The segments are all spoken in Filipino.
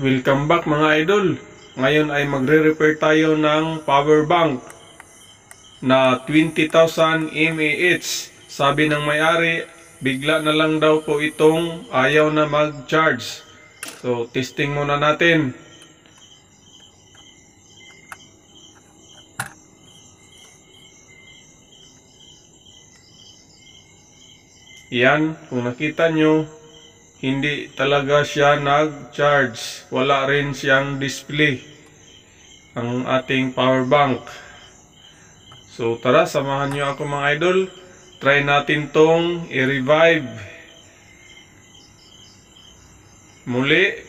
Welcome back mga idol. Ngayon ay magre-repair tayo ng power bank na 20,000 mAh. Sabi ng may-ari, bigla na lang daw po itong ayaw na mag-charge. So, testing muna natin. Yan, kung nakita nyo, hindi talaga siya nag-charge. Wala rin siyang display ang ating power bank. So tara, samahan nyo ako mga idol. Try natin tong i-revive muli.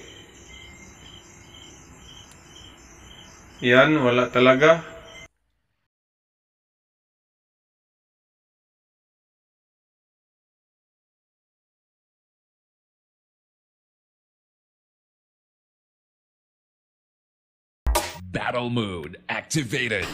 Yan, wala talaga. Battle mode activated.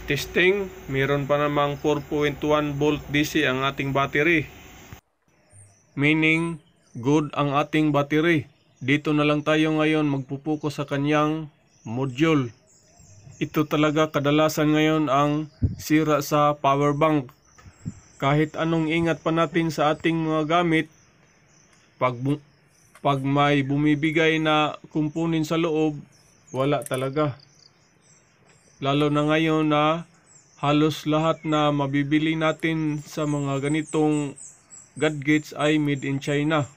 Testing, meron pa namang 4.1 volt DC ang ating battery. Meaning, good ang ating battery. Dito na lang tayo ngayon magpupuko sa kanyang module. Ito talaga kadalasan ngayon ang sira sa power bank. Kahit anong ingat pa natin sa ating mga gamit, pag may bumibigay na kumpunin sa loob, wala talaga. Lalo na ngayon na halos lahat na mabibili natin sa mga ganitong gadgets ay made in China.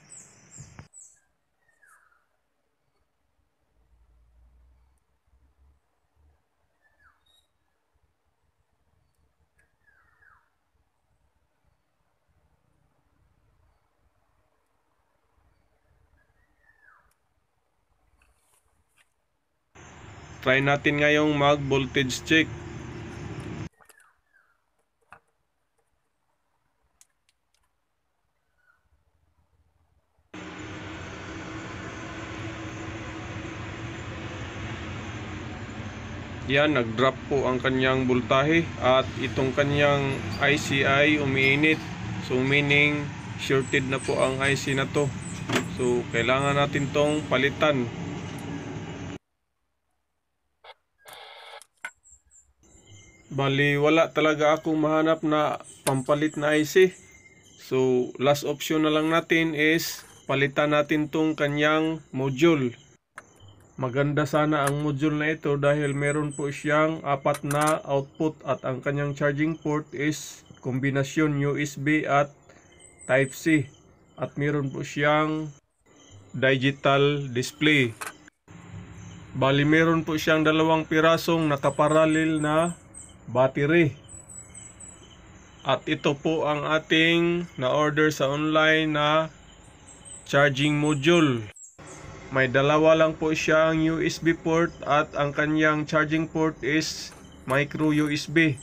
Try natin ngayong mag voltage check. Yan, nag-drop po ang kanyang voltahe at itong kanyang IC ay umiinit. So meaning shorted na po ang IC na to. So kailangan natin tong palitan. Bali wala talaga akong mahanap na pampalit na IC. So last option na lang natin is palitan natin tong kanyang module. Maganda sana ang module na ito dahil meron po siyang 4 na output at ang kanyang charging port is kombinasyon USB at Type-C at meron po siyang digital display. Bali meron po siyang 2 pirasong nakaparallel na battery. At ito po ang ating na-order sa online na charging module. May 2 lang po siyang USB port at ang kanyang charging port is micro USB.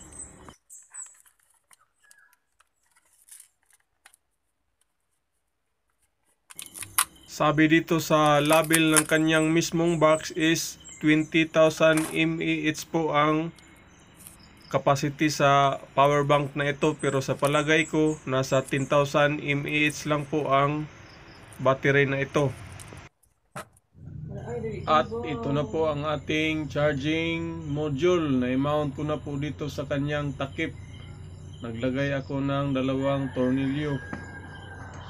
Sabi dito sa label ng kanyang mismong box is 20,000 mAh po ang capacity sa power bank na ito, pero sa palagay ko nasa 10,000 mAh lang po ang battery na ito. At ito na po ang ating charging module. Na-mount ko na po dito sa kanyang takip. Naglagay ako ng 2 tornilyo.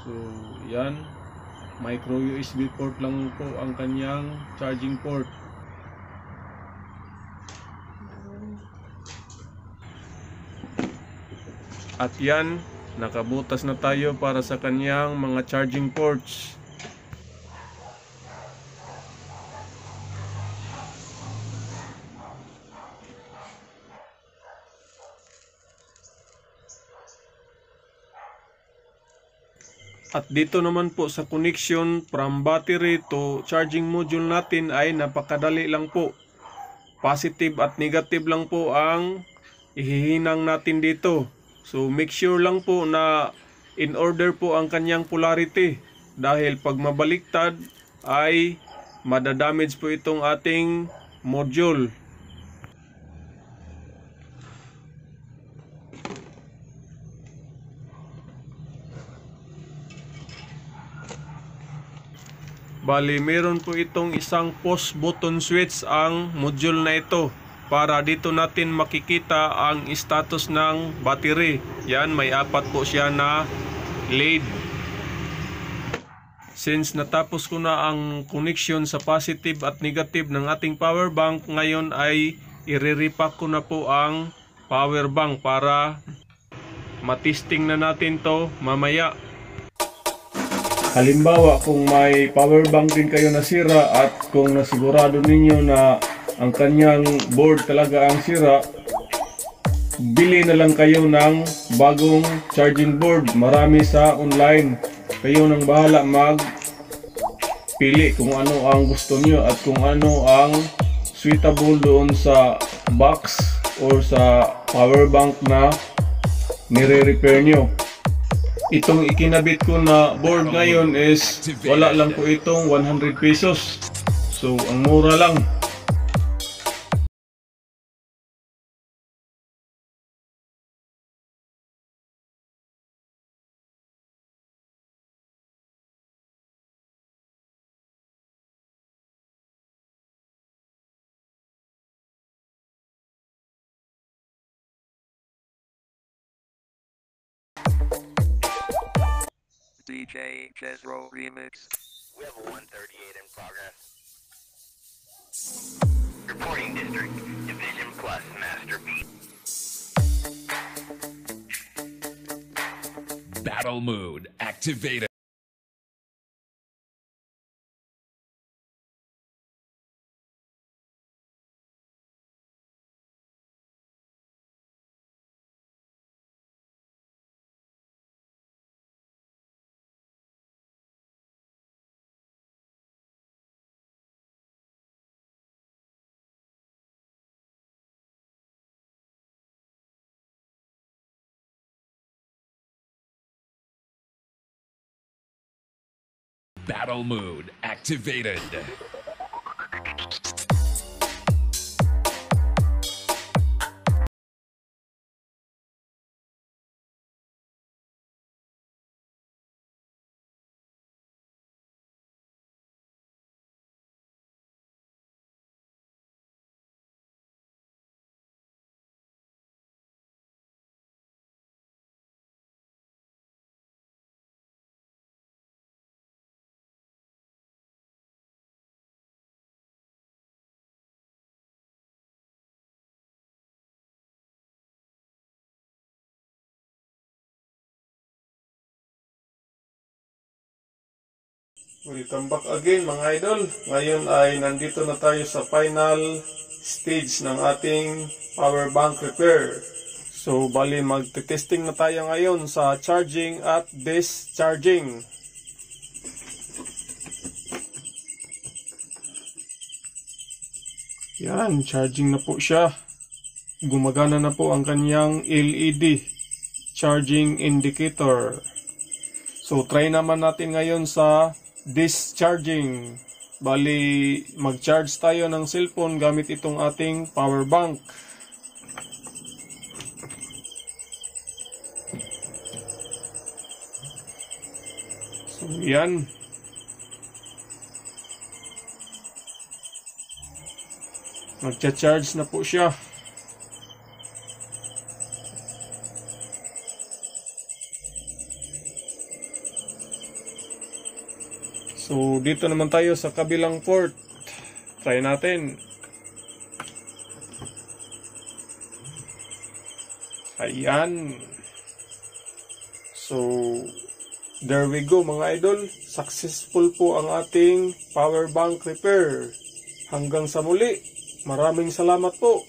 So yan, Micro USB port lang po ang kanyang charging port. At yan, nakabutas na tayo para sa kanyang mga charging ports. At dito naman po sa connection from battery to charging module natin ay napakadali lang po. Positive at negative lang po ang ihihinang natin dito. So make sure lang po na in order po ang kanyang polarity. Dahil pag mabaliktad ay madadamage po itong ating module. Bali, meron po itong isang push button switch ang module na ito para dito natin makikita ang status ng battery. Yan, may 4 po siya na LED. Since natapos ko na ang connection sa positive at negative ng ating power bank, ngayon ay i-repack ko na po ang power bank para matesting na natin to mamaya. Halimbawa, kung may power bank din kayo nasira at kung nasigurado ninyo na ang kanyang board talaga ang sira, bili na lang kayo ng bagong charging board. Marami sa online. Kayo nang bahala magpili kung ano ang gusto nyo at kung ano ang suitable doon sa box or sa power bank na nire-repair nyo. Itong ikinabit ko na board ngayon is wala lang po itong 100 pesos. So ang mura lang. DJ Jezro Remix. We have a 138 in progress. Reporting district, Division Plus Master Beat. Battle mode activated. Battle mode activated. Welcome back again mga idol. Ngayon ay nandito na tayo sa final stage ng ating power bank repair. So bali magte-testing na tayo ngayon sa charging at discharging. Yan, charging na po siya. Gumagana na po ang kanyang LED charging indicator. So try naman natin ngayon sa discharging. Bali, mag-charge tayo ng cellphone gamit itong ating power bank. So, yan. Magcha-charge na po siya. So, dito naman tayo sa kabilang port. Try natin. Ayan. So, there we go mga idol. Successful po ang ating power bank repair. Hanggang sa muli. Maraming salamat po.